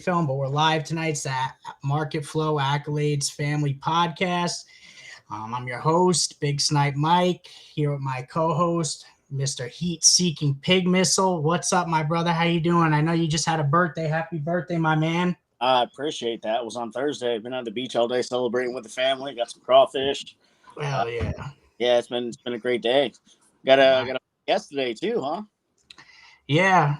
film, but we're live tonight. It's at Market Flow Accolades Family Podcast. I'm your host, Big Snipe Mike, here with my co-host, Mr. Heat Seeking Pig Missile. What's up, my brother? How you doing? I know you just had a birthday. Happy birthday, my man. I appreciate that. It was on Thursday. I've been on the beach all day celebrating with the family. Got some crawfish. Hell yeah. Yeah, it's been a great day. Got a guest today too, huh? Yeah.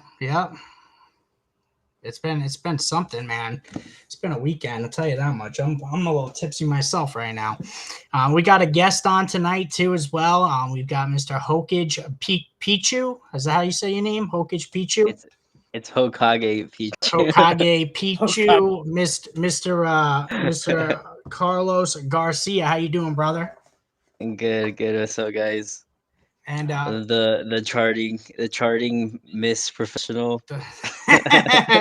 It's been something, man. It's been a weekend, I'll tell you that much. I'm a little tipsy myself right now. We got a guest on tonight too as well. We've got Mr. Hokage Pichu. Is that how you say your name? Hokage Pichu? It's Hokage Peach. Hokage Pichu, Mr. Carlos Garcia. How you doing, brother? Good. What's up, guys? And The charting Miss Professional.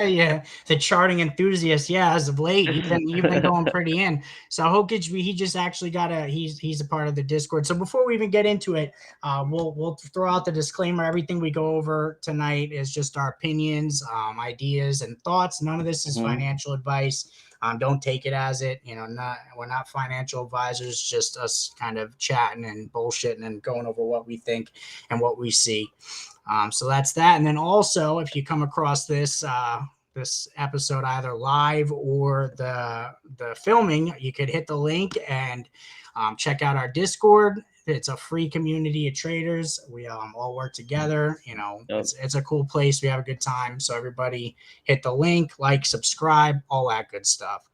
yeah, the charting enthusiast. Yeah, as of late, you've been going pretty in. So Hokage, he just actually got he's a part of the Discord. So before we even get into it, we'll throw out the disclaimer. Everything we go over tonight is just our opinions, ideas, and thoughts. None of this is financial advice. Don't take it as it. We're not financial advisors. Just us kind of chatting and bullshitting and going over what we think and what we see. So that's that. And then also, if you come across this episode either live or the filming, you could hit the link and check out our Discord. It's a free community of traders. We all work together. It's a cool place. We have a good time. So everybody hit the link, like, subscribe, all that good stuff.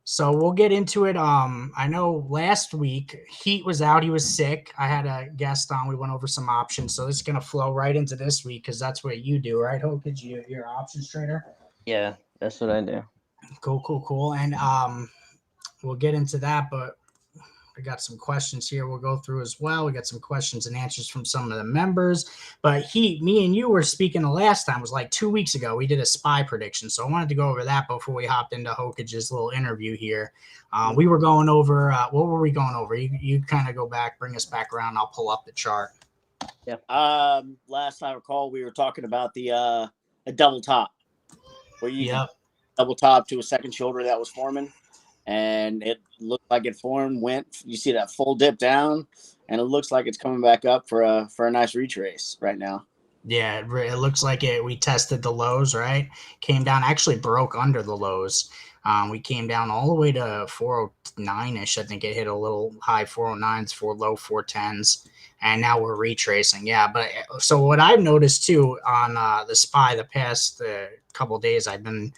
So we'll get into it. I know last week Heat was out. He was sick. I had a guest on. We went over some options. So this is going to flow right into this week because that's what you do, right, Hokage? You're an options trader? Yeah, that's what I do. Cool. And we'll get into that, but I got some questions here we'll go through as well. We got some questions and answers from some of the members. But me and you were speaking the last time. It was like 2 weeks ago. We did a SPY prediction. So I wanted to go over that before we hopped into Hokage's little interview here. We were going over, what were we going over? You kind of go back, bring us back around. I'll pull up the chart. Yeah. Last I recall, we were talking about a double top, where you double top to a second shoulder that was forming. And it looked like it formed, you see that full dip down, and it looks like it's coming back up for a nice retrace right now. Yeah, it looks like we tested the lows, right? Came down, actually broke under the lows. We came down all the way to 409-ish. I think it hit a little high 409s, low 410s, and now we're retracing. Yeah, but so what I've noticed too on the SPY the past couple of days I've been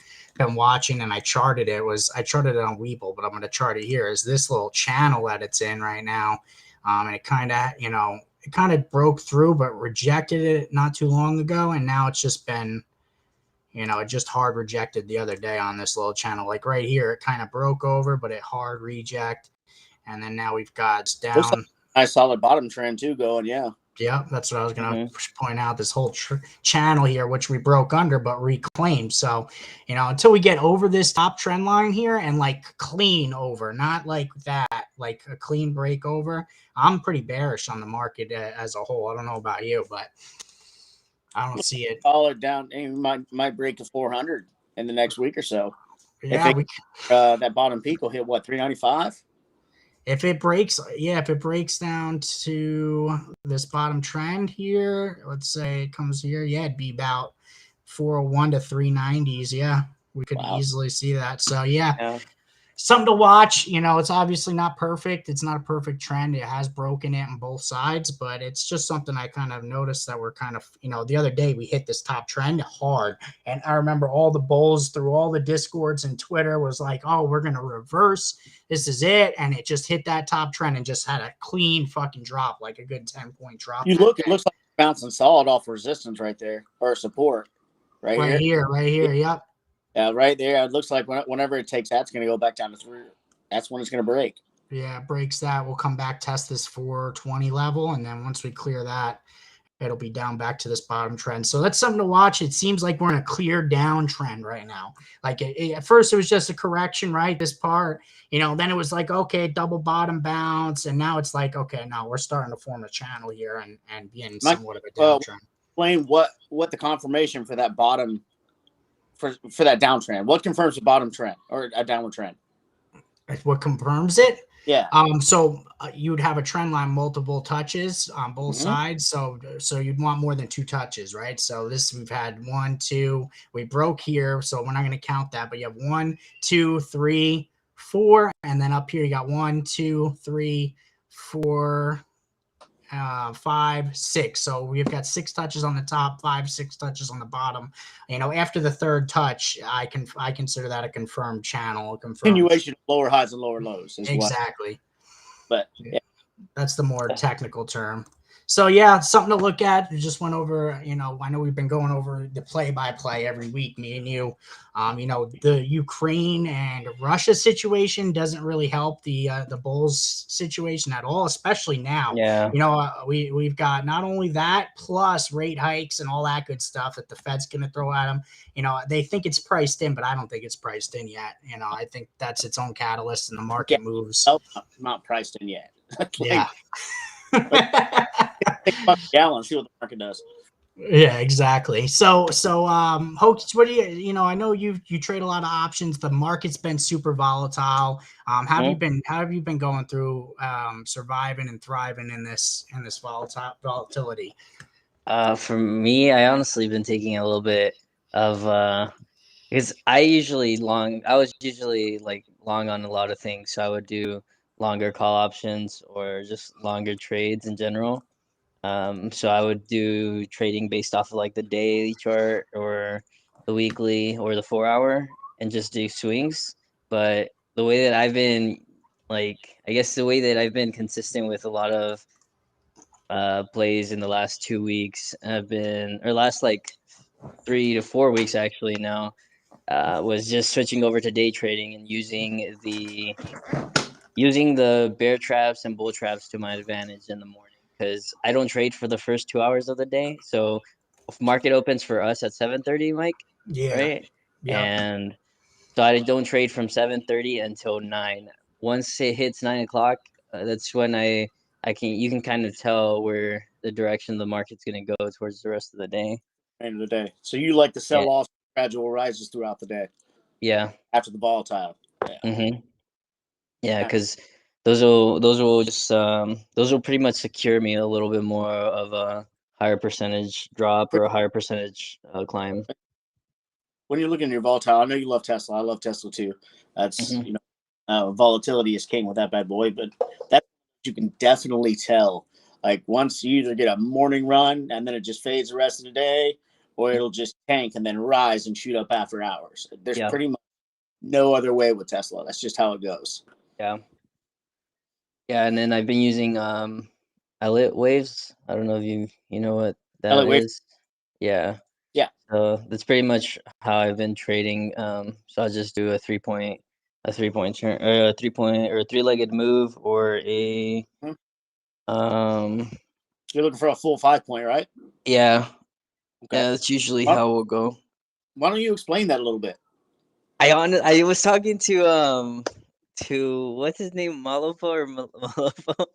watching, and I charted it on Webull, but I'm going to chart it here, is this little channel that it's in right now. And it kind of broke through, but rejected it not too long ago. And now it's just been, it just hard rejected the other day on this little channel. Like right here, it kind of broke over, but it hard reject. And then now we've got down. Looks like a nice solid bottom trend too going. Yeah. Yeah, that's what I was going to point out, this whole channel here, which we broke under but reclaimed. So, until we get over this top trend line here and like clean over, not like that, like a clean break over, I'm pretty bearish on the market as a whole. I don't know about you, but I don't see it. Solid down. It might break to 400 in the next week or so. Yeah, that bottom peak will hit what, 395? If it breaks down to this bottom trend here, let's say it comes here, it'd be about 401 to 390s. Yeah, we could easily see that. So yeah, something to watch. It's obviously not perfect. It's not a perfect trend. It has broken it on both sides, but it's just something I kind of noticed that we're kind of, the other day we hit this top trend hard. And I remember all the bulls through all the Discords and Twitter was like, oh, we're going to reverse. This is it. And it just hit that top trend and just had a clean fucking drop, like a good 10-point drop. It looks like bouncing solid off resistance right there, or support right here. Yep. Yeah, right there. It looks like whenever it takes that, it's going to go back down to 3. That's when it's going to break. Yeah, it breaks that. We'll come back, test this 420 level, and then once we clear that, it'll be down back to this bottom trend. So that's something to watch. It seems like we're in a clear down trend right now. Like at first it was just a correction, right? This part, then it was like, okay, double bottom bounce. And now it's like, okay, now we're starting to form a channel here and be in somewhat of a downtrend. Explain what the confirmation for that bottom for that downtrend? What confirms the bottom trend or a downward trend? What confirms it? Yeah. So you'd have a trend line, multiple touches on both Mhm. sides. So you'd want more than 2 touches, right? So this we've had 1, 2. We broke here, so we're not going to count that. But you have 1, 2, 3, 4, and then up here you got 1, 2, 3, 4, 5, 6. So we've got 6 touches on the top, 5, 6 touches on the bottom. After the third touch, I consider that a confirmed channel. Continuation of lower highs and lower lows is exactly. But yeah. That's the more technical term. So yeah, something to look at. We just went over, I know we've been going over the play-by-play every week, me and you. The Ukraine and Russia situation doesn't really help the Bulls situation at all, especially now. Yeah. We've got not only that plus rate hikes and all that good stuff that the Fed's going to throw at them. They think it's priced in, but I don't think it's priced in yet. I think that's its own catalyst and the market moves. Not priced in yet. Yeah. Gallon, see what the market does. Yeah, exactly. So Hokage, what do I know you trade a lot of options. The market's been super volatile. How have you been going through surviving and thriving in this volatility? For me, I honestly been taking a little bit of because I was usually like long on a lot of things, so I would do longer call options or just longer trades in general. So I would do trading based off of like the daily chart or the weekly or the 4 hour and just do swings. But the way that I've been I guess the way that I've been consistent with a lot of plays in the last 2 weeks or last like 3 to 4 weeks actually now, was just switching over to day trading and using the bear traps and bull traps to my advantage in the morning, because I don't trade for the first 2 hours of the day. So if market opens for us at 7:30, Mike, right? Yeah. And so I don't trade from 7:30 until 9. Once it hits 9 o'clock, that's when you can kind of tell where the direction the market's going to go towards the rest of the day. End of the day. So you like to sell off gradual rises throughout the day. Yeah. After the volatile. Yeah. Mm-hmm. Yeah, because those will pretty much secure me a little bit more of a higher percentage drop or a higher percentage climb. When you're looking at your volatile, I know you love Tesla. I love Tesla too. That's volatility is king with that bad boy, but that you can definitely tell. Like once you either get a morning run and then it just fades the rest of the day, or it'll just tank and then rise and shoot up after hours. There's pretty much no other way with Tesla. That's just how it goes. Yeah. Yeah, and then I've been using Elliott waves. I don't know if you know what that Elliott is. waves? Yeah. Yeah. So that's pretty much how I've been trading. So I'll just do a 3-point turn, or a 3-point or a 3-legged move, or a You're looking for a full 5-point, right? Yeah. Okay. Yeah, that's usually how we'll go. Why don't you explain that a little bit? I was talking to what's his name, Malopo or Malopo?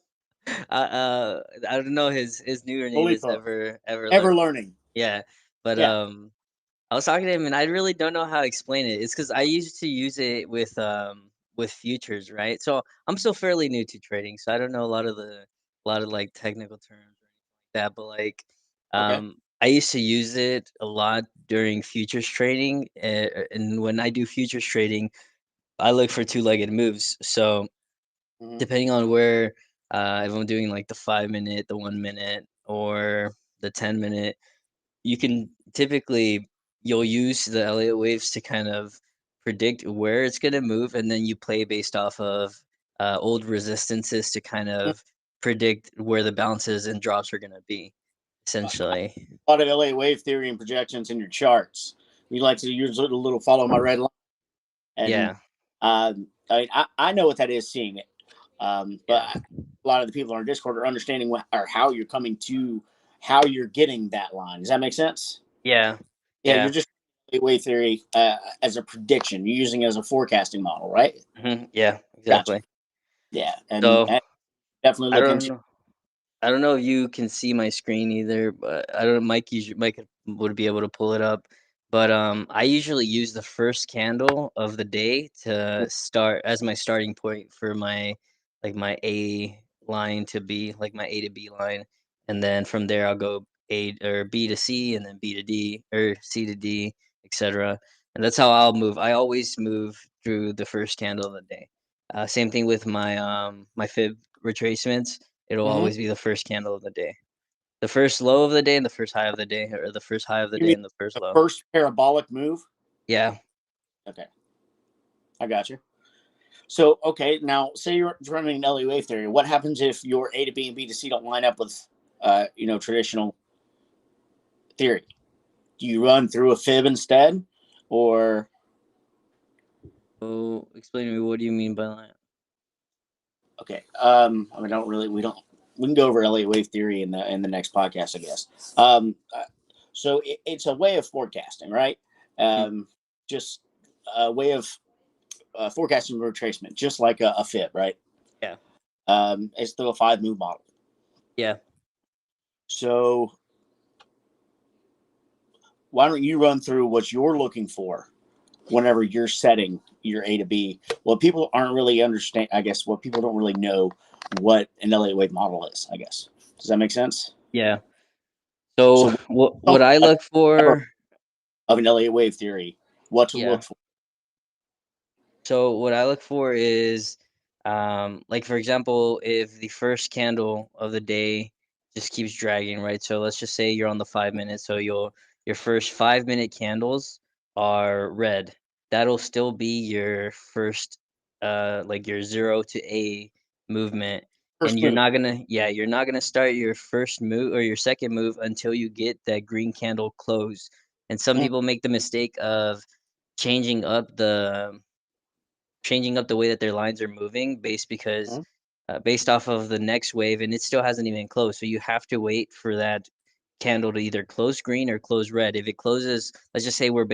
I don't know his newer name is ever learning. Yeah, but I was talking to him and I really don't know how to explain it. It's because I used to use it with futures, right? So I'm still fairly new to trading, so I don't know a lot of like technical terms or anything like that. But like, I used to use it a lot during futures trading, and when I do futures trading, I look for 2-legged moves. So depending on where, if I'm doing like the 5-minute, the 1-minute, or the 10-minute, you can you'll use the Elliott waves to kind of predict where it's going to move, and then you play based off of old resistances to kind of predict where the bounces and drops are going to be, essentially. A lot of LA wave theory and projections in your charts. You like to use a little follow my red line. And, I know what that is, seeing it. But a lot of the people on our Discord are understanding how you're coming to how you're getting that line. Does that make sense? Yeah. You're just wave theory as a prediction. You're using it as a forecasting model, right? Mm-hmm. Yeah, exactly. Gotcha. Yeah, and I definitely don't know if you can see my screen either, but I don't know. Mike would be able to pull it up. But I usually use the first candle of the day to start as my starting point for my my A line to B, like my A to B line, and then from there I'll go A or B to C, and then B to D or C to D, etc. And that's how I'll move. I always move through the first candle of the day. Same thing with my fib retracements. It'll Mm-hmm. always be the first candle of the day. The first low of the day and the first high of the day, or the first high of the You day mean and the first the low. first parabolic move? Yeah. Okay, I got you. So, okay, now say you're running an LA wave theory. What happens if your A to B and B to C don't line up with, traditional theory? Do you run through a fib instead, or Oh, explain to me, what do you mean by that? okay? I mean, we don't. We can go over LA wave theory in the next podcast, I guess. So it's a way of forecasting, right? Just a way of forecasting retracement, just like a fib, right? Yeah. It's still a 5 move model. Yeah. So why don't you run through what you're looking for whenever you're setting your A to B? Well, people aren't really understand. I guess what people don't really know what an LA wave model is. I guess, does that make sense? Yeah. So So what I look for, of an LA wave theory, what to yeah. look for. So what I look for is, like for example, if the first candle of the day just keeps dragging, right? So let's just say you're on the 5 minutes, so your first 5 minute candles are red. That'll still be your first, like your 0 to A movement, and First move. you're not gonna start your first move or your second move until you get that green candle close. And some people make the mistake of changing up the changing up the way that their lines are moving Mm-hmm. based off of the next wave, and it still hasn't even closed. So you have to wait for that candle to either close green or close red. If it closes, let's just say we're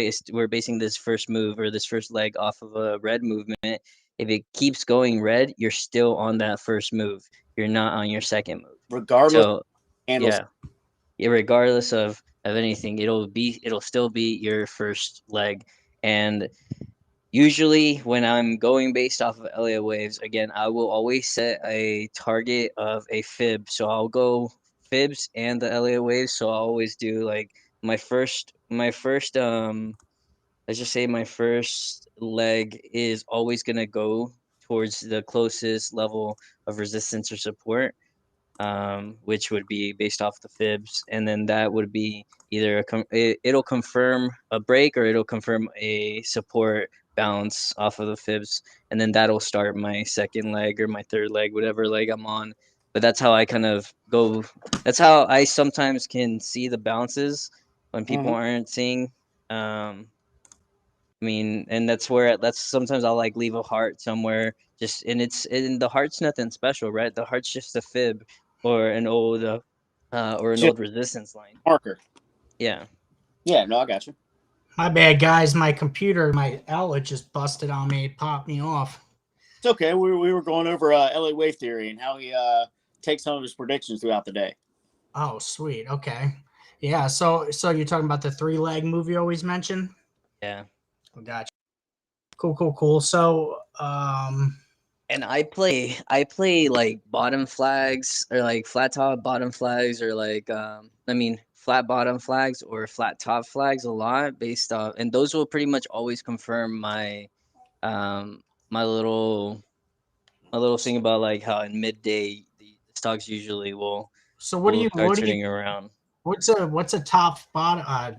basing this first move or this first leg off of a red movement. If it keeps going red, you're still on that first move. You're not on your second move. Regardless So of handles. yeah, regardless of anything, it'll still be your first leg. And usually, when I'm going based off of Elliott waves, again, I will always set a target of a fib. So I'll go fibs and the Elliott waves. So I'll always do like my first let's just say my first leg is always gonna go towards the closest level of resistance or support, which would be based off the fibs, and then that would be either it'll confirm a break or it'll confirm a support bounce off of the fibs, and then that'll start my second leg or my third leg, whatever leg I'm on. But that's how I kind of go. That's how I sometimes can see the bounces when people Mm-hmm. aren't seeing. I mean, and that's sometimes I'll like leave a heart somewhere, just and the heart's nothing special, right? The heart's just a fib or an Just old resistance line. marker. Yeah. Yeah, no, I got you. My bad, guys. My computer, my outlet just busted on me. It popped me off. It's okay. We were going over LA wave theory and how he takes some of his predictions throughout the day. Oh, sweet. Okay. Yeah. So you're talking about the 3 leg move you always mention? Yeah. Gotcha. Cool. So, And I play like bottom flags or like flat top bottom flags or like I mean flat bottom flags or flat top flags a lot based off, and those will pretty much always confirm my um my little thing about like how in midday the stocks usually so will start turning around. what's a top bottom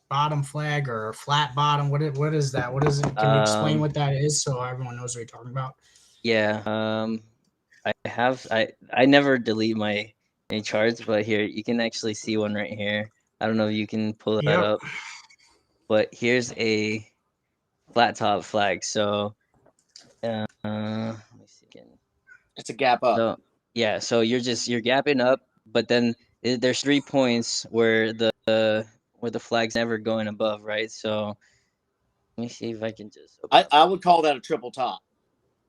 bottom flag or a flat bottom? What is that? What is it? Can you explain Um, what that is so everyone knows what you're talking about? yeah. I never delete my any charts, but here you can actually see one right here. I don't know if you can pull that Yep. up, but here's a flat top flag. So let me see again. It's a gap up. So yeah, so you're gapping up, but then there's 3 points where the flag's never going above, right? So let me see if I can just open up. I would call that a triple top.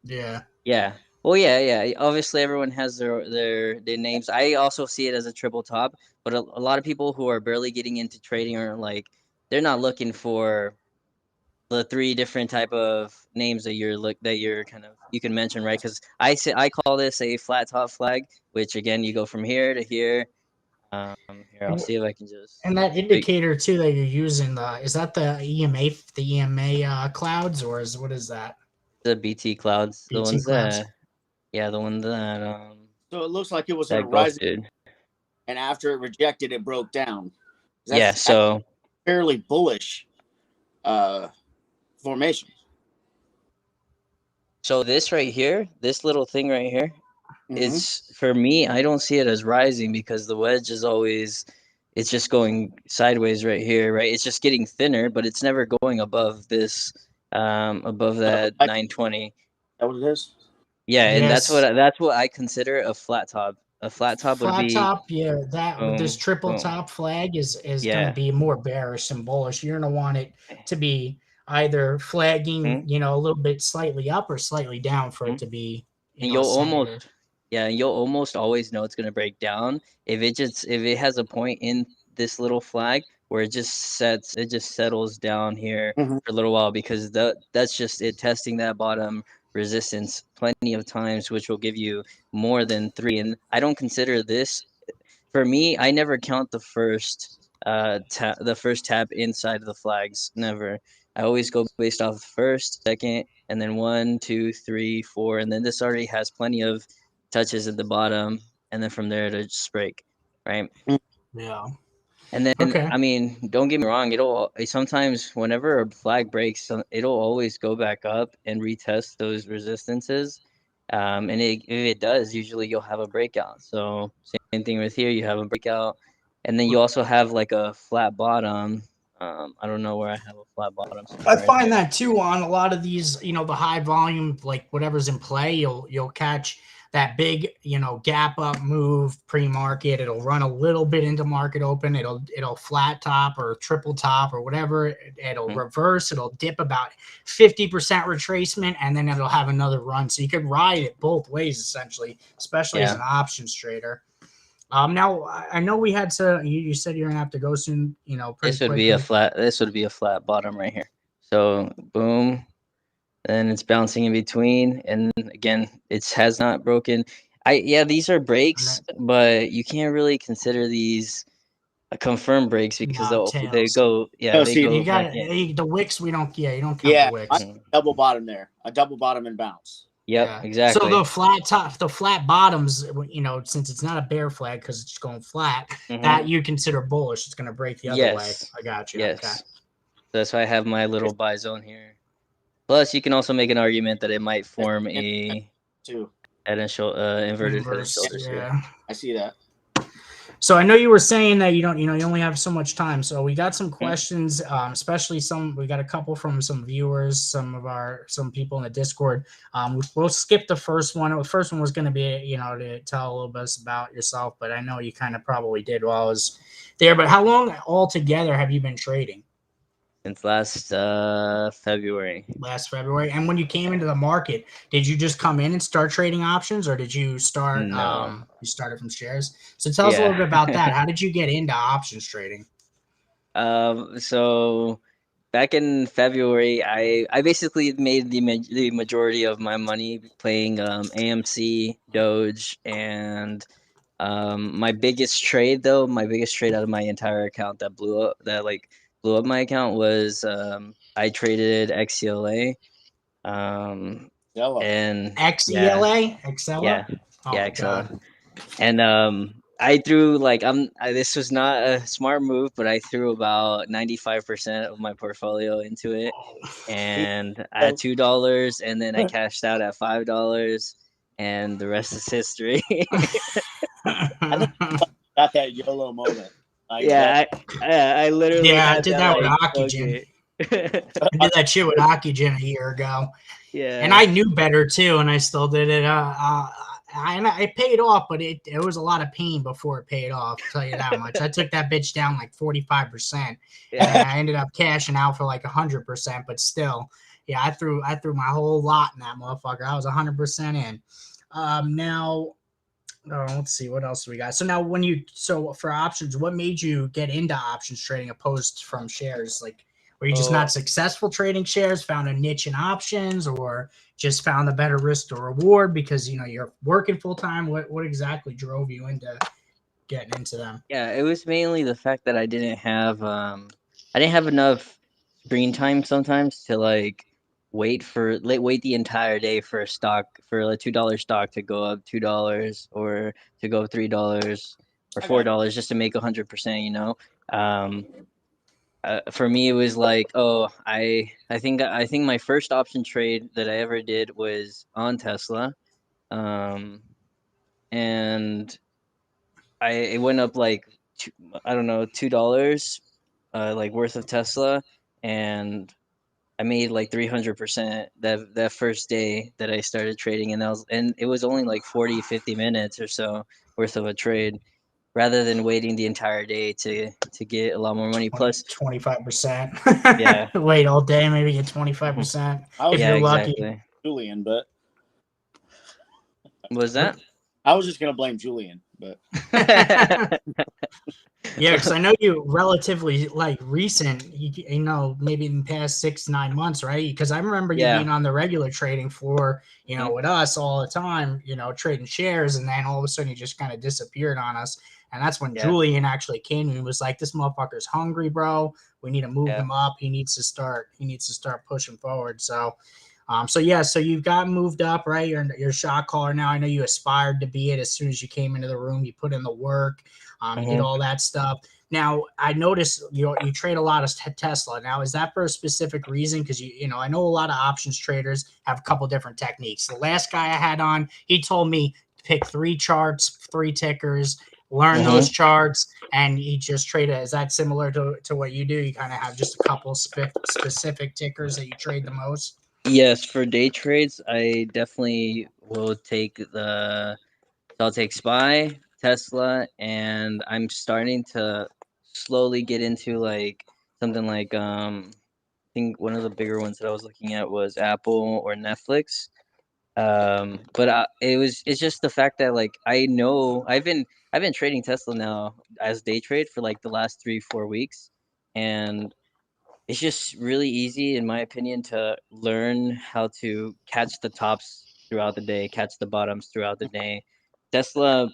Yeah. Yeah. Well, yeah. Obviously, everyone has their names. I also see it as a triple top, but a lot of people who are barely getting into trading are like they're not looking for the 3 different type of names that you're kind of you can mention, right? Because I call this a flat top flag, which again you go from here to here. Here I'll see if I can just. And that indicator too that you're using, is that the EMA clouds, or what is that? The BT clouds, the BT ones clouds. that, yeah, the one that So it looks like it was in a that rising, ghosted. and after it rejected, it broke down. Yeah, That's so fairly bullish formation. so this right here, this little thing right here, Mhm. it's for me, I don't see it as rising because the wedge is always, it's just going sideways right here, right? It's just getting thinner, but it's never going above this, above that 920. Is that what it is? Yeah, and Yes. that's what I consider a flat top. A flat top would Flat be top, yeah. That with this boom, triple boom. top flag is going to Yeah. be more bearish and bullish. You're going to want it to be either flagging, Mhm, a little bit slightly up or slightly down for it mhm. to be, And a you'll center. almost, yeah, and you'll almost always know it's gonna break down if it has a point in this little flag where it just settles down here Mhm. for a little while, because that's just it testing that bottom resistance plenty of times, which will give you more than 3. And I don't consider this, for me, I never count the first tap inside the flags. Never. I always go based off first, second, and then 1, 2, 3, 4, and then this already has plenty of touches at the bottom, and then from there to just break, right? Yeah. And then, Okay. I mean, don't get me wrong, it'll sometimes whenever a flag breaks, it'll always go back up and retest those resistances. And if it does, usually you'll have a breakout. So same thing with here, you have a breakout, and then you also have like a flat bottom. I don't know where I have a flat bottom I somewhere in find here. that too on a lot of these, the high volume, like whatever's in play, you'll catch that big, gap up move pre-market. It'll run a little bit into market open. It'll flat top or triple top or whatever. It'll reverse. It'll dip about 50% retracement, and then it'll have another run. So you could ride it both ways essentially, especially as an options trader. Now I know we had to. You said you're gonna have to go soon. Pretty This would be a quickly. flat. This would be a flat bottom right here. So boom, then it's bouncing in between, and again, it has not broken. Yeah, these are breaks, but you can't really consider these confirmed breaks because they Tails. go, yeah, No, they see, go You back got in. the wicks. We don't. Yeah, you don't count the yeah, wicks. double bottom there, a double bottom and bounce. Yep, Yeah. So exactly. the flat top, the flat bottoms, since it's not a bear flag because it's going flat, that you consider bullish. It's going to break the other way. Yes, I got you. yes. Okay. That's why I have my little buy zone here. Plus, you can also make an argument that it might form a Too. inverted head and Inverse, shoulders here. yeah. I see that. So I know you were saying that you don't, you only have so much time. So we got some questions, especially we got a couple from some viewers, some people in the Discord. We'll skip the first one. The first one was going to be, to tell a little bit about yourself, but I know you kind of probably did while I was there. But how long altogether have you been trading? Since last February. Last February. And when you came into the market, did you just come in and start trading options, or did you start? No. You started from shares. So tell us a little bit about that. How did you get into options trading? So back in February, I basically made the majority of my money playing AMC, Doge, and my biggest trade out of my entire account that blew up my account was I traded XCLA. Yellow. And XELA? XELA? yeah, Oh yeah, my God. XLA. And I threw this was not a smart move, but I threw about 95% of my portfolio into it, and at $2, and then I cashed out at $5, and the rest is history. I think got that YOLO moment. Like Yeah, I literally Yeah, I had did that that with like Hockey Gym. okay. I did that shit with Hockey Gym a year ago. Yeah. And I knew better too, and I still did it. It paid off, but it was a lot of pain before it paid off. I'll tell you that much. I took that bitch down like 45%, and I ended up cashing out for like 100%. But still, yeah, I threw my whole lot in that motherfucker. I was 100% in. Now, Let's see what else we got. So now, for options, what made you get into options trading opposed from shares? Like, were you just not successful trading shares, found a niche in options, or just found a better risk to reward because you're working full time? What exactly drove you into getting into them? Yeah, it was mainly the fact that I didn't have enough screen time sometimes to like wait the entire day for a $2 stock to go up $2 or to go up $3 or $4 just to make 100%, you know. For me it was like, I think my first option trade that I ever did was on Tesla. And it went up like I don't know, $2 like worth of Tesla, and I made like 300% that first day that I started trading, and it was only like 40-50 minutes or so worth of a trade, rather than waiting the entire day to get a lot more money. Plus 25%. yeah. Wait all day, maybe get 25% if Yeah, you're lucky. exactly. Julian, but Was that? I was just gonna blame Julian, but yeah, because I know you relatively like recent, maybe in the past 6-9 months, right? Because I remember you Yeah. being on the regular trading floor, with us all the time, trading shares, and then all of a sudden you just kind of disappeared on us. And that's when Julian actually came to me and was like, "This motherfucker's hungry, bro. We need to move him up. He needs to start pushing forward." So so you've got moved up, right? You're a shot caller now. I know you aspired to be it as soon as you came into the room. You put in the work. You did all that stuff. Now I noticed you trade a lot of Tesla. Now is that for a specific reason? Because I know a lot of options traders have a couple different techniques. The last guy I had on, he told me pick 3 charts, 3 tickers, learn those charts, and he just trade it. Is that similar to what you do? You kind of have just a couple specific tickers that you trade the most? Yes, for day trades, I definitely will take I'll take SPY, Tesla, and I'm starting to slowly get into like something like I think one of the bigger ones that I was looking at was Apple or Netflix. But it's just the fact that like I know I've been trading Tesla now as day trade for like the last 3-4 weeks, and it's just really easy, in my opinion, to learn how to catch the tops throughout the day, catch the bottoms throughout the day. Tesla,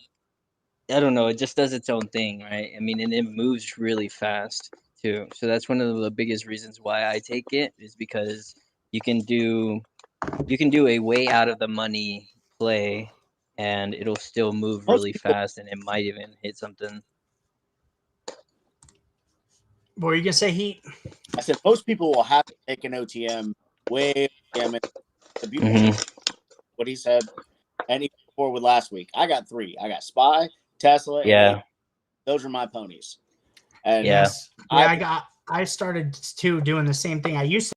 I don't know, it just does its own thing, right? I mean, and it moves really fast too. So that's one of the biggest reasons why I take it, is because you can do a way out of the money play, and it'll still move most really people, fast, and it might even hit something. What were you gonna say, Heat? I said most people will have to take an OTM way OTM. The beautiful what he said, and even before with last week, I got 3. I got SPY, Tesla, and Yeah. those are my ponies. And Yes, I started too doing the same thing. I used to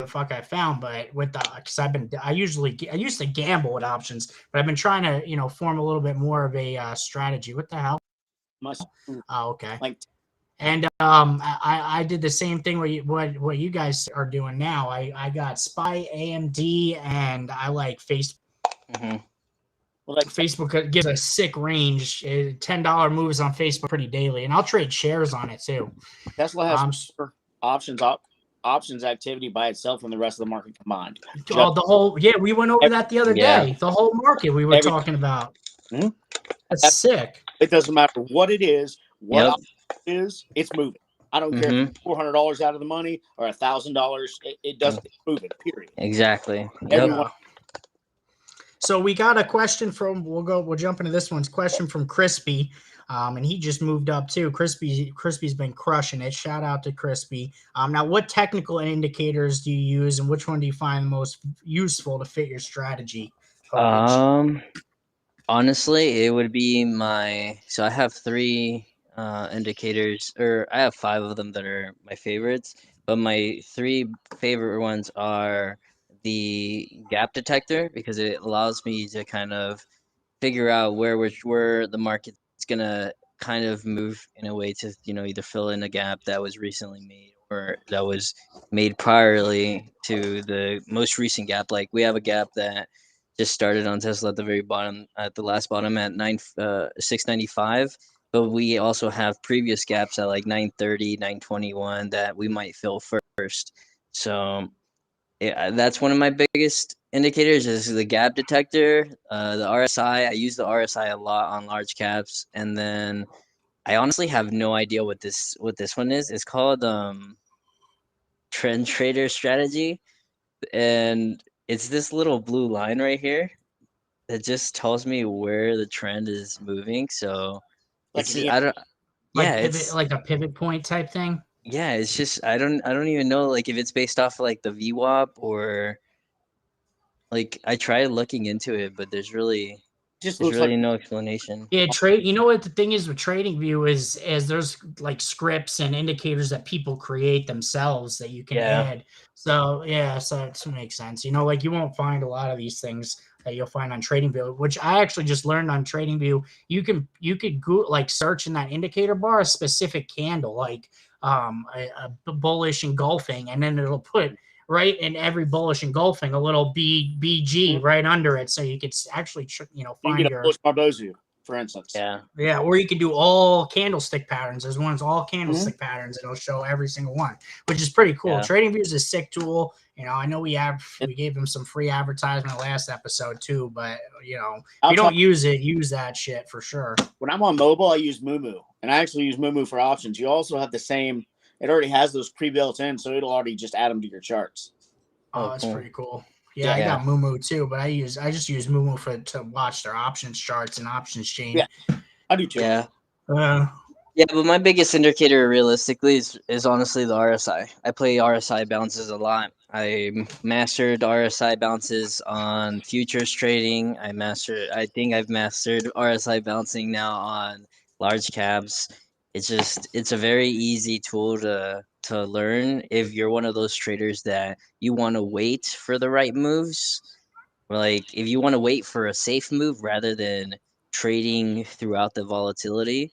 the fuck I found, but with the because I used to gamble with options, but I've been trying to form a little bit more of a strategy. What the hell? Oh, okay. Like, and I did the same thing what you guys are doing now. I got SPY, AMD, and I like Facebook. Well, like Facebook gives a sick range. $10 moves on Facebook pretty daily, and I'll trade shares on it too. Tesla has options activity by itself and the rest of the market combined. We went over that the other day. The whole market we were talking about. That's sick. It doesn't matter what it is, what it is, it's moving. I don't care if it's $400 out of the money or $1,000. It doesn't move it. Period. Exactly. Everyone. So we got a question from. We'll jump into this one's question from Crispy, and he just moved up too. Crispy's been crushing it. Shout out to Crispy. Now, what technical indicators do you use, and which one do you find the most useful to fit your strategy? Honestly, it would be so I have 3 indicators, or I have 5 of them that are my favorites, but my 3 favorite ones are the gap detector, because it allows me to kind of figure out where the market's gonna kind of move in a way to either fill in a gap that was recently made or that was made priorly to the most recent gap. Like we have a gap that just started on Tesla at the very bottom, at the last bottom at 695. But we also have previous gaps at like 930, 921 that we might fill first. So yeah, that's one of my biggest indicators is the gap detector, the RSI. I use the RSI a lot on large caps, and then I honestly have no idea what this one is. It's called trend trader strategy, and it's this little blue line right here that just tells me where the trend is moving. So Like it's an I don't Like yeah, pivot, like a pivot point type thing. yeah, it's just I don't even know like if it's based off of, like the VWAP or like I tried looking into it, but just there's looks like really no explanation. Yeah, trade. You know what the thing is with Trading View is there's like scripts and indicators that people create themselves that you can Yeah. add. So yeah, so it makes sense. You know, like you won't find a lot of these things that you'll find on Trading View, which I actually just learned on Trading View. You could go like search in that indicator bar a specific candle, like a bullish engulfing, and then it'll put right in every bullish engulfing a little BG right under it, so you could actually you can find get a your bullish Barbozu, for instance. yeah, or you can do all candlestick patterns. There's ones all candlestick patterns, and it'll show every single one, which is pretty cool. Yeah. Trading View is a sick tool. You know, I know we gave them some free advertisement last episode too, but you know, if you don't use it, use that shit for sure. When I'm on mobile, I use Moomoo, and I actually use Moomoo for options. You also have the same. It already has those pre-built in, so it'll already just add them to your charts. Oh, that's cool. pretty cool. Yeah, I got Moomoo too, but I just use Moomoo to watch their options charts and options chain. Yeah, I do too. Yeah. Yeah, but my biggest indicator realistically is honestly the RSI. I play RSI bounces a lot. I mastered RSI bounces on futures trading. I think I've mastered RSI bouncing now on large caps. It's a very easy tool to learn if you're one of those traders that you want to wait for the right moves. Like if you want to wait for a safe move rather than trading throughout the volatility,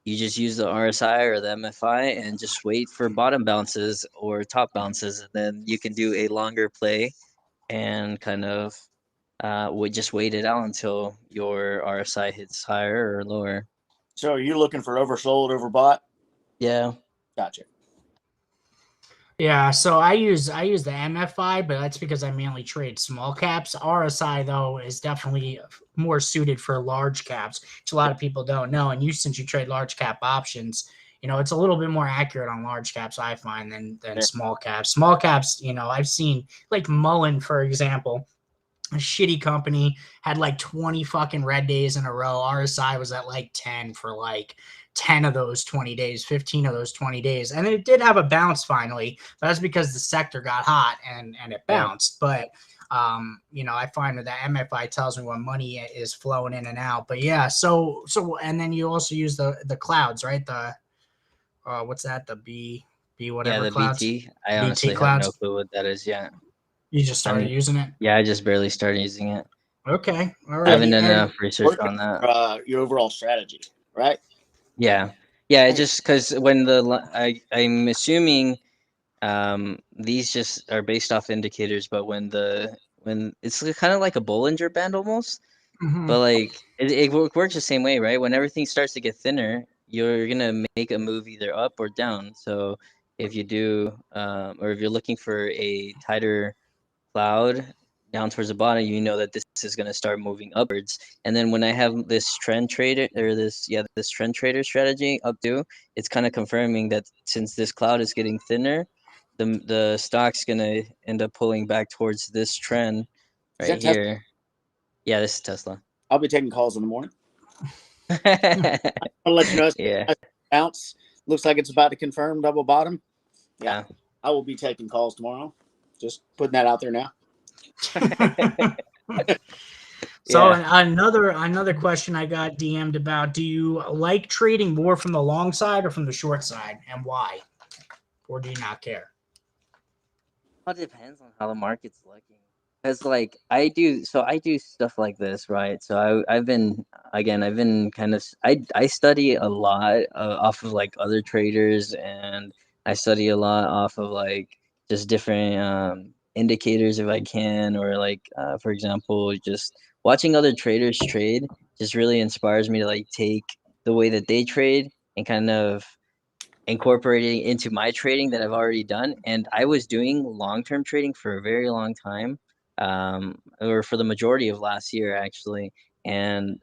you just use the RSI or the MFI and just wait for bottom bounces or top bounces, and then you can do a longer play and kind of would just wait it out until your RSI hits higher or lower. So you're looking for oversold, overbought? Yeah. Gotcha. Yeah, so I use the MFI, but that's because I mainly trade small caps. RSI though is definitely more suited for large caps, which a lot of people don't know. And since you trade large cap options, you know, it's a little bit more accurate on large caps, I find, than small caps. Small caps, you know, I've seen like Mullen, for example, a shitty company, had like 20 fucking red days in a row. RSI was at like 10 for like 10 of those 20 days, 15 of those 20 days. And it did have a bounce finally. That's because the sector got hot and it bounced. But you know, I find that the MFI tells me when money is flowing in and out. But yeah, so and then you also use the clouds, right? The what's that? The B whatever the clouds. BT. I BT honestly clouds. have no clue what that is yet. You just started using it? Yeah, I just barely started using it. Okay. All right. I haven't done enough research on that. Your overall strategy, right? Yeah. Yeah, just because when I'm assuming these just are based off indicators, but when it's kind of like a Bollinger Band almost, but like it works the same way, right? When everything starts to get thinner, you're gonna make a move either up or down. So if you do, or if you're looking for a tighter cloud down towards the bottom, you know that this is going to start moving upwards. And then when I have this trend trader or this trend trader strategy up to, it's kind of confirming that since this cloud is getting thinner, the stock's going to end up pulling back towards this trend right here. Yeah, this is Tesla. I'll be taking calls in the morning. I'll let you know. Yeah. Bounce looks like it's about to confirm double bottom. Yeah. I will be taking calls tomorrow. Just putting that out there now. So another question I got DM'd about: do you like trading more from the long side or from the short side, and why? Or do you not care? Well, it depends on how the market's looking. Because like I do stuff like this, right? So I've been kind of I study a lot off of like other traders, and I study a lot off of like just different indicators if I can, or like for example, just watching other traders trade just really inspires me to like take the way that they trade and kind of incorporating into my trading that I've already done. And I was doing long-term trading for a very long time, or for the majority of last year actually. And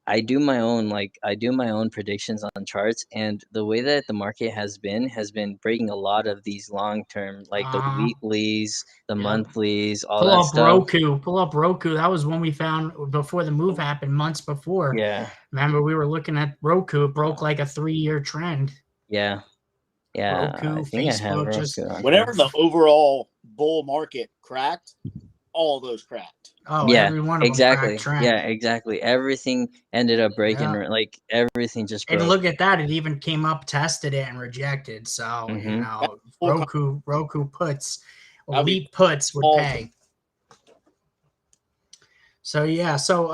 I do my own predictions on charts, and the way that the market has been breaking a lot of these long-term, like the weeklies, the monthlies, all Pull that up stuff. Roku. Pull up Roku. That was one we found before the move happened, months before. Yeah. Remember, we were looking at Roku. It broke like a 3-year trend. Yeah. Yeah. Roku, I think I have Facebook, just Roku on Whenever here. the overall bull market cracked, all those cracked. Yeah, every one of them cracked exactly. trend. Yeah, exactly. Everything ended up breaking, Yeah. like everything just And broke. look at that. It even came up, tested it, and rejected. So, Mhm. Roku puts, That'd be elite puts would all- pay. So, yeah. So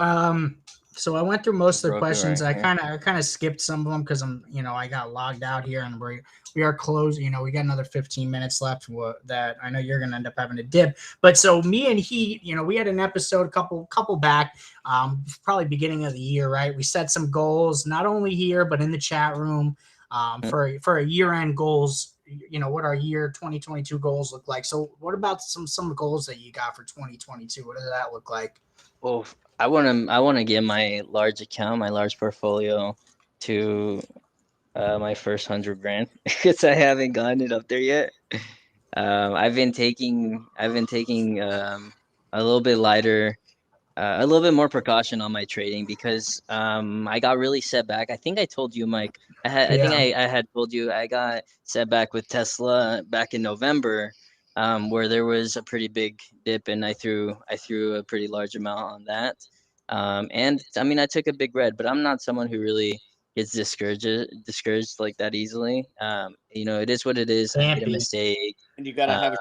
I went through most of the Broke it questions. right I here. kind of skipped some of them because I got logged out here, and we are closed. We got another 15 minutes left that I know you're going to end up having to dip. But so me and he, we had an episode couple back, probably beginning of the year, right? We set some goals, not only here, but in the chat room, for a year-end goals, what our year 2022 goals look like. So what about some goals that you got for 2022? What does that look like? Well, I want to get my large account, my large portfolio, to my first 100 grand because I haven't gotten it up there yet. I've been taking a little bit lighter, a little bit more precaution on my trading because I got really set back. I think I told you, Mike. I think I had told you I got set back with Tesla back in November, where there was a pretty big dip, and I threw a pretty large amount on that. And I mean, I took a big red, but I'm not someone who really gets discouraged like that easily. It is what it is. I Can't made a be. mistake. And you gotta have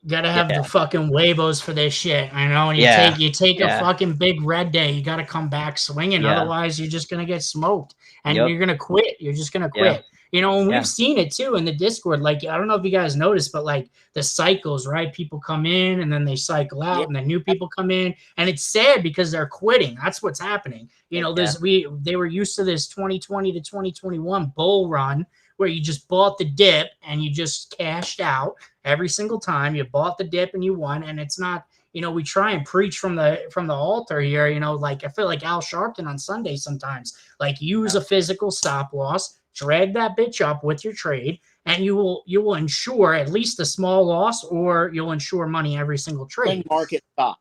Gotta have Yeah, the fucking huevos for this shit. I know. And you yeah, take a yeah, fucking big red day. You gotta come back swinging. yeah. Otherwise, you're just gonna get smoked, and Yep. you're gonna quit. You're just gonna Yeah. quit. And we've Yeah. seen it too in the Discord. Like, I don't know if you guys noticed, but like the cycles, right? People come in and then they cycle out, and then new people come in, and it's sad because they're quitting. That's what's happening. Yeah. They were used to this 2020 to 2021 bull run where you just bought the dip and you just cashed out every single time. You bought the dip and you won. And it's not, we try and preach from the altar here, like I feel like Al Sharpton on Sunday sometimes, like use a physical stop loss, drag that bitch up with your trade, and you will ensure at least a small loss, or you'll ensure money every single trade. trailing market stop.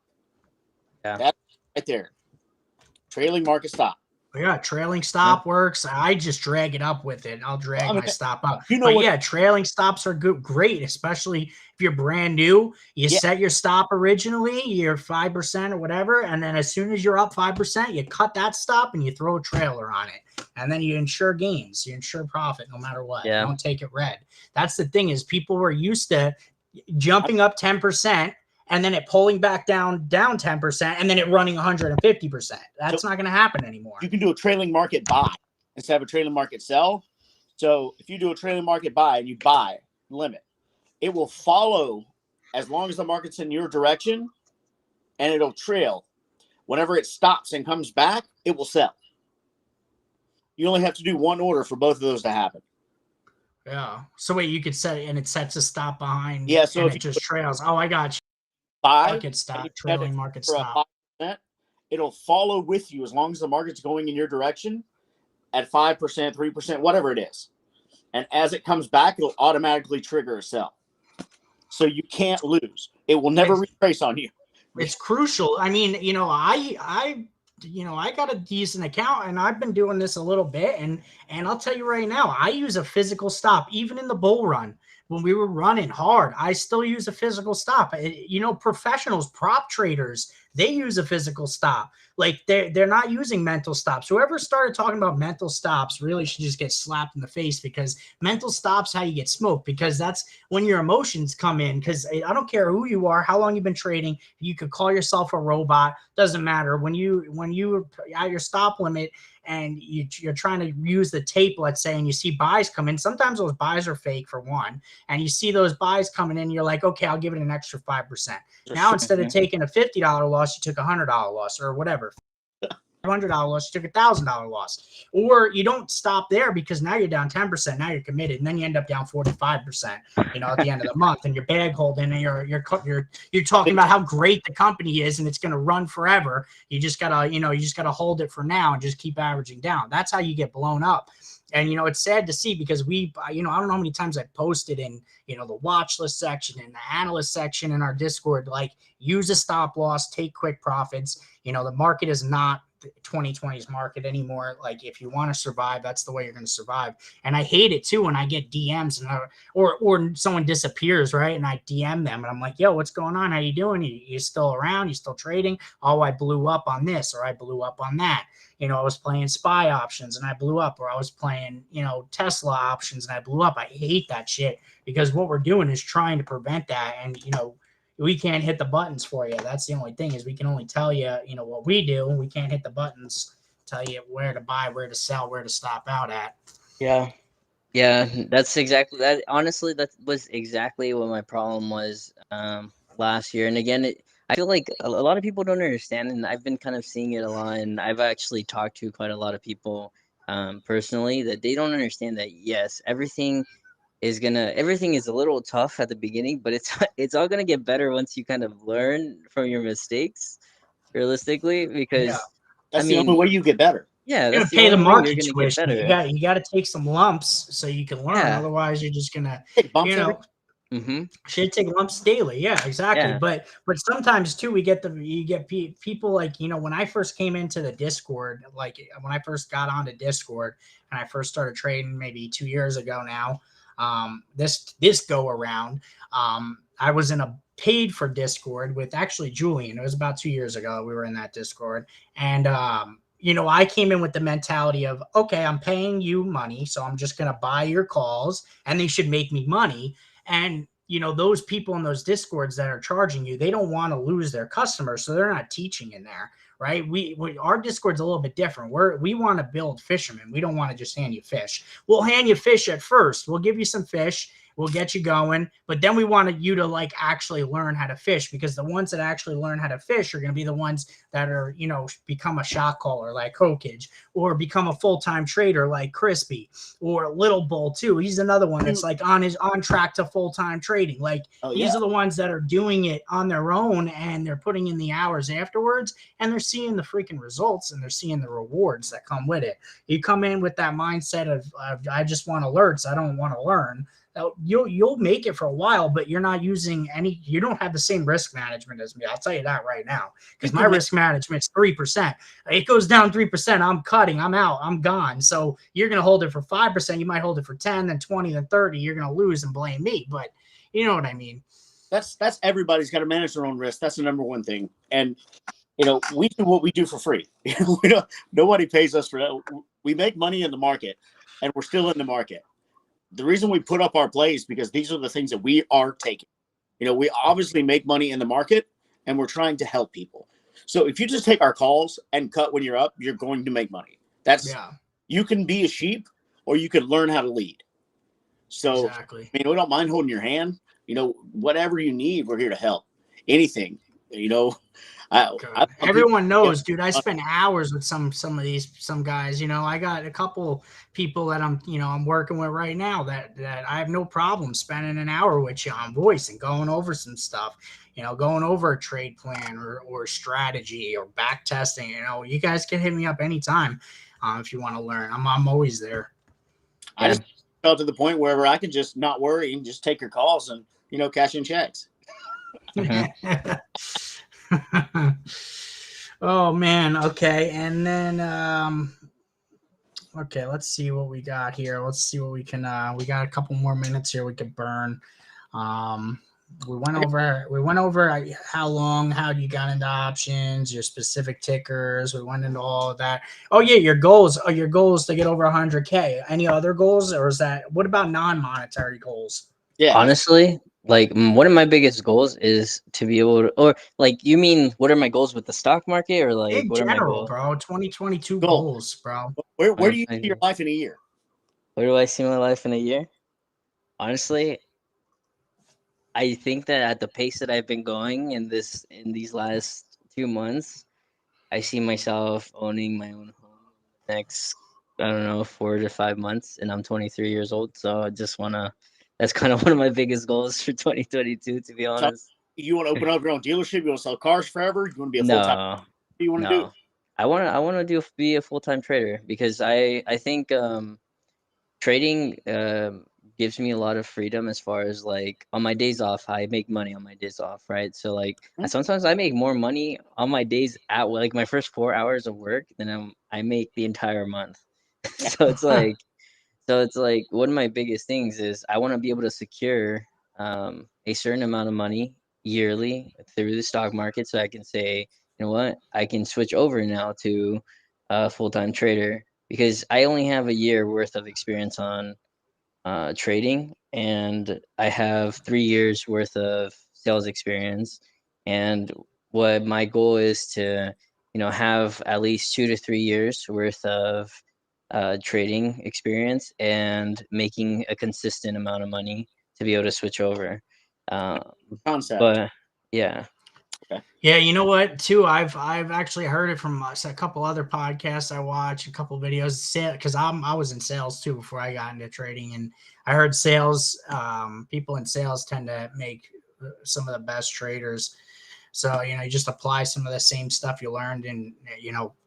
Yeah. That's right there. Trailing market stop. Yeah, trailing stop works. I just drag it up with it. I'll drag my stop up. Trailing stops are great, especially if you're brand new. You set your stop originally, you're 5% or whatever, and then as soon as you're up 5%, you cut that stop and you throw a trailer on it, and then you ensure gains, you ensure profit no matter what. Yeah. You don't take it red. That's the thing, is people were used to jumping up 10%. And then it pulling back down 10%, and then it running 150%. That's not going to happen anymore. You can do a trailing market buy instead of a trailing market sell. So if you do a trailing market buy and you buy limit, it will follow as long as the market's in your direction, and it'll trail. Whenever it stops and comes back, it will sell. You only have to do one order for both of those to happen. Yeah. So wait, you could set it and it sets a stop behind. Yeah. So if it just trails. Oh, I got you. Market stop, trailing market stop. 5%, it'll follow with you as long as the market's going in your direction at 5%, 3%, whatever it is. And as it comes back, it'll automatically trigger a sell. So you can't lose. It will never retrace on you. It's crucial. I mean, I got a decent account, and I've been doing this a little bit, and I'll tell you right now, I use a physical stop even in the bull run. When we were running hard, I still use a physical stop. Professionals, prop traders, they use a physical stop. Like they're not using mental stops. Whoever started talking about mental stops really should just get slapped in the face, because mental stops how you get smoked, because that's when your emotions come in. Because I don't care who you are, how long you've been trading, you could call yourself a robot, doesn't matter. When you at your stop limit and you're trying to use the tape, let's say, and you see buys come in. Sometimes those buys are fake, for one, and you see those buys coming in, you're like, okay, I'll give it an extra 5%. Now, instead of taking a $50 loss, you took a $100 loss or whatever. $100 loss, you took $1,000 loss. Or you don't stop there, because now you're down 10%. Now you're committed, and then you end up down 45%. At the end of the month, and you're bag holding, and you're talking about how great the company is, and it's going to run forever. You just gotta hold it for now and just keep averaging down. That's how you get blown up. And, it's sad to see, because I don't know how many times I posted in, the watch list section and the analyst section in our Discord, like, use a stop loss, take quick profits. The market is not 2020's market anymore. Like, if you want to survive, that's the way you're going to survive. And I hate it too when I get DMs or someone disappears, right? And I DM them and I'm like, yo, what's going on? How you doing? You still around? You still trading? Oh, I blew up on this, or I blew up on that. I was playing SPY options and I blew up, or I was playing, Tesla options and I blew up. I hate that shit, because what we're doing is trying to prevent that. And, we can't hit the buttons for you. That's the only thing, is we can only tell you, what we do. We can't hit the buttons, tell you where to buy, where to sell, where to stop out at. Yeah. Yeah, that's exactly that. Honestly, that was exactly what my problem was last year. And again, I feel like a lot of people don't understand, and I've been kind of seeing it a lot. And I've actually talked to quite a lot of people personally, that they don't understand that, yes, everything is a little tough at the beginning, but it's all gonna get better once you kind of learn from your mistakes, realistically, because that's the only way you get better. Yeah, you're that's gonna pay the market you're gonna get tuition. better. You got to take some lumps so you can learn. Yeah. Otherwise, you're just gonna, take bumps should take lumps daily. Yeah, exactly. Yeah. But sometimes too, you get people like, when I first came into the Discord, like when I first got onto Discord and I first started trading maybe 2 years ago now, this go around, I was in a paid for Discord with actually Julian. It was about 2 years ago. We were in that Discord, and I came in with the mentality of, okay, I'm paying you money, so I'm just going to buy your calls and they should make me money. And, those people in those Discords that are charging you, they don't want to lose their customers. So they're not teaching in there, right? Our Discord's a little bit different. We want to build fishermen. We don't want to just hand you fish. We'll hand you fish at first. We'll give you some fish. We'll get you going, but then we wanted you to like actually learn how to fish, because the ones that actually learn how to fish are going to be the ones that are, become a shot caller like Hokage, or become a full-time trader like Crispy, or Little Bull too. He's another one that's like on track to full-time trading. Like, these are the ones that are doing it on their own, and they're putting in the hours afterwards, and they're seeing the freaking results, and they're seeing the rewards that come with it. You come in with that mindset of I just want alerts, I don't want to learn. You'll make it for a while, but you're not using you don't have the same risk management as me. I'll tell you that right now, because my risk management's 3%. It goes down 3%. I'm cutting, I'm out, I'm gone. So you're going to hold it for 5%. You might hold it for 10, then 20, then 30. You're going to lose and blame me. But you know what I mean? That's everybody's got to manage their own risk. That's the number one thing. And, we do what we do for free. Nobody pays us for that. We make money in the market, and we're still in the market. The reason we put up our plays, because these are the things that we are taking. We obviously make money in the market, and we're trying to help people. So if you just take our calls and cut when you're up, you're going to make money. You can be a sheep, or you can learn how to lead. So exactly. we don't mind holding your hand. Whatever you need, we're here to help. Anything. Everyone knows, dude. I spend hours with some guys. I got a couple people that I'm working with right now that I have no problem spending an hour with you on voice and going over some stuff. Going over a trade plan or strategy or back testing. You guys can hit me up anytime if you want to learn. I'm always there. I just felt to the point where I can just not worry and just take your calls and cash in checks. Oh man. Okay. And then okay, let's see what we got here. Let's see what we can we got a couple more minutes here we could burn. We went over how you got into options, your specific tickers. We went into all of that. Oh yeah, your goals to get over 100K. Any other goals, or what about non-monetary goals? Yeah. Honestly, like one of my biggest goals is to be able to, or like you mean what are my goals with the stock market, or like In what are my general, goals? bro. 2022 Goal. goals, bro. Where do you see your life in a year? Where do I see my life in a year? Honestly, I think that at the pace that I've been going in these last 2 months, I see myself owning my own home in the next, I don't know, 4 to 5 months, and I'm 23 years old. So I just wanna. That's kind of one of my biggest goals for 2022, to be So honest. you want to open up your own dealership? You want to sell cars forever? You want to be a full time? No, What do you want to do? no. I wanna be a full-time trader because I think trading gives me a lot of freedom as far as like on my days off. I make money on my days off, right? So like sometimes I make more money on my days at like my first 4 hours of work than I make the entire month. So it's like one of my biggest things is I want to be able to secure a certain amount of money yearly through the stock market, so I can say, you know what, I can switch over now to a full-time trader because I only have a year worth of experience on trading, and I have 3 years worth of sales experience. And what my goal is to, have at least 2 to 3 years worth of trading experience and making a consistent amount of money to be able to switch over. Uh, Concept. but yeah. Okay. Yeah, you know what? Too, I've actually heard it from a couple other podcasts I watch, a couple videos, because I was in sales too before I got into trading, and I heard sales people in sales tend to make some of the best traders. So you just apply some of the same stuff you learned and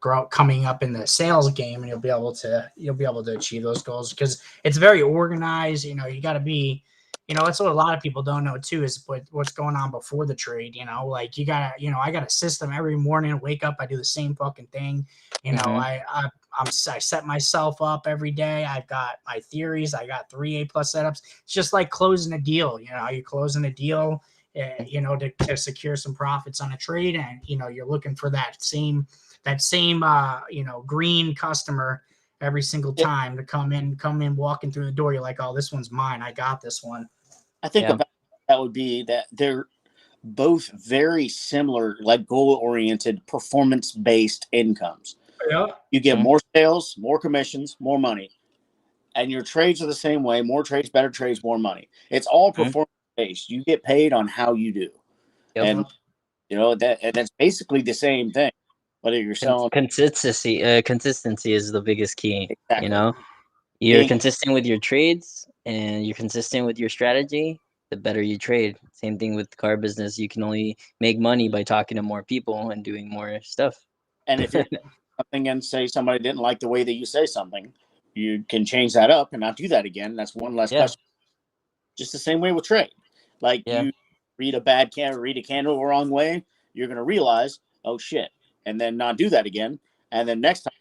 grow coming up in the sales game, and you'll be able to achieve those goals because it's very organized. You got to be. That's what a lot of people don't know too is what's going on before the trade. Like you gotta, I got a system every morning. Wake up, I do the same fucking thing. I set myself up every day. I've got my theories. I got 3 A+ setups. It's just like closing a deal. You're closing a deal, to secure some profits on a trade, and you're looking for that same green customer every single time to come in walking through the door. You're like, oh, this one's mine. I got this one. I think about that would be that they're both very similar, like goal-oriented, performance-based incomes. Yeah. You get more sales, more commissions, more money. And your trades are the same way. More trades, better trades, more money. It's all performance-based. You get paid on how you do. Yep. And that's basically the same thing. Whether you're selling Consistency is the biggest key. exactly. You're consistent with your trades and you're consistent with your strategy, the better you trade. Same thing with the car business. You can only make money by talking to more people and doing more stuff. And if you're something and say somebody didn't like the way that you say something, you can change that up and not do that again. That's one less customer. Just the same way with trade. Like you read a candle the wrong way, you're going to realize, oh shit, and then not do that again. And then next time,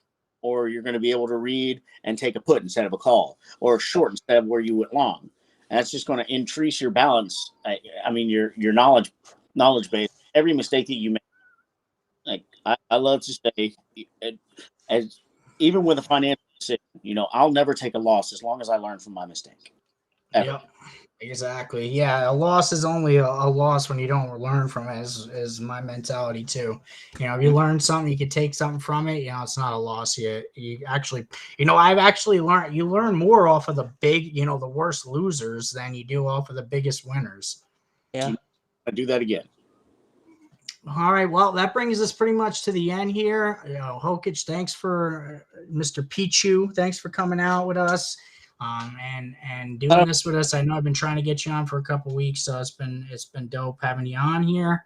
or you're going to be able to read and take a put instead of a call, or a short instead of where you went long. And that's just going to increase your balance. I mean, your knowledge base. Every mistake that you make, like I love to say, as even with a financial decision, I'll never take a loss as long as I learn from my mistake. Ever. Yep. Exactly. Yeah, a loss is only a loss when you don't learn from it. Is my mentality too. If you learn something, you can take something from it. It's not a loss yet. You actually, I've actually learned. You learn more off of the big, the worst losers than you do off of the biggest winners. Yeah. I do that again. All right. Well, that brings us pretty much to the end here. Hokage, thanks for Mr. Pichu. Thanks for coming out with us. And doing this with us. I know I've been trying to get you on for a couple of weeks, so it's been dope having you on here.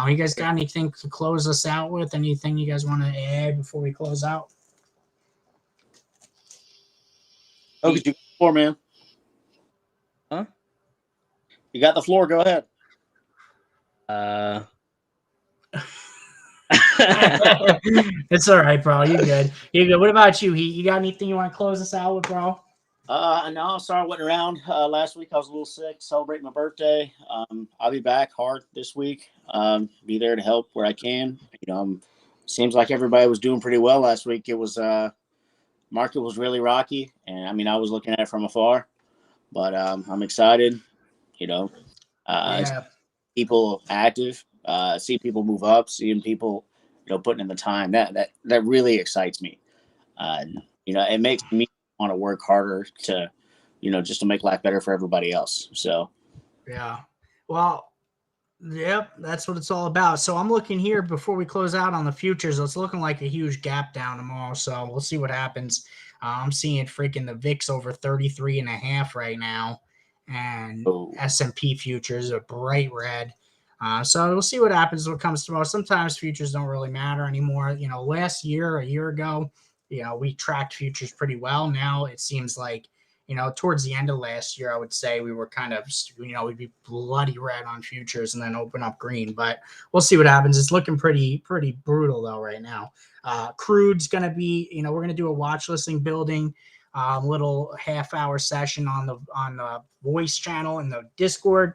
You guys got anything to close us out with? Anything you guys want to add before we close out? Oh, you got the floor, man. Huh? You got the floor. Go ahead. It's all right, bro. You're good. You're good. What about you? You got anything you want to close us out with, bro? No, sorry I wasn't around last week. I was a little sick, celebrating my birthday. I'll be back hard this week. Be there to help where I can. Seems like everybody was doing pretty well last week. It was market was really rocky, and I mean I was looking at it from afar, but I'm excited. Yeah. People active, see people move up, seeing people, putting in the time. That really excites me. It makes me want to work harder to, just to make life better for everybody else. So, yeah. Well, yep, that's what it's all about. So I'm looking here before we close out on the futures. It's looking like a huge gap down tomorrow. So we'll see what happens. I'm seeing freaking the VIX over 33.5 right now, and S&P futures are bright red. So we'll see what happens when it comes tomorrow. Sometimes futures don't really matter anymore. Last year, a year ago, we tracked futures pretty well. Now it seems like, towards the end of last year, I would say we were kind of, we'd be bloody red on futures and then open up green. But we'll see what happens. It's looking pretty brutal though right now. Crude's going to be, we're going to do a watch listing building, little half-hour session on the voice channel in the Discord.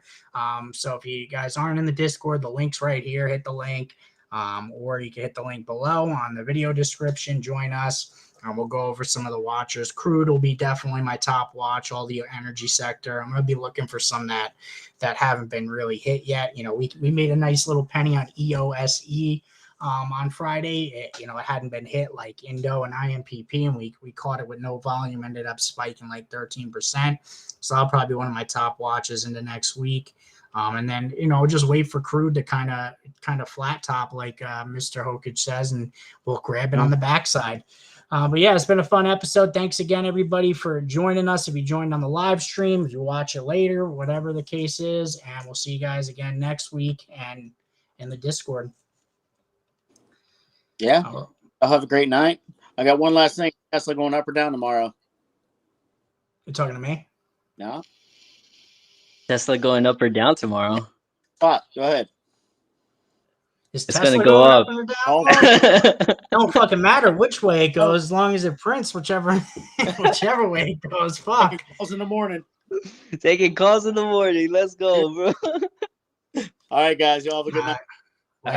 So if you guys aren't in the Discord, the link's right here. Hit the link, or you can hit the link below on the video description. Join us. We'll go over some of the watchers. Crude will be definitely my top watch, all the energy sector. I'm going to be looking for some that haven't been really hit yet. We made a nice little penny on EOSE on Friday. It hadn't been hit like Indo and IMPP, and we caught it with no volume, ended up spiking like 13%. So that'll probably be one of my top watches into next week. And then, just wait for crude to kind of flat top like Mr. Hokage says, and we'll grab it on the backside. But yeah, it's been a fun episode. Thanks again, everybody, for joining us. If you joined on the live stream, if you watch it later, whatever the case is, and we'll see you guys again next week and in the Discord. Yeah, I'll have a great night. I got one last thing. Tesla going up or down tomorrow? You talking to me? No. Tesla going up or down tomorrow? Go ahead. Is It's Tesla gonna go up. Or down? Don't fucking matter which way it goes, as long as it prints whichever way it goes. Fuck. Taking calls in the morning. Taking calls in the morning. Let's go, bro. All right, guys. Y'all have a good night.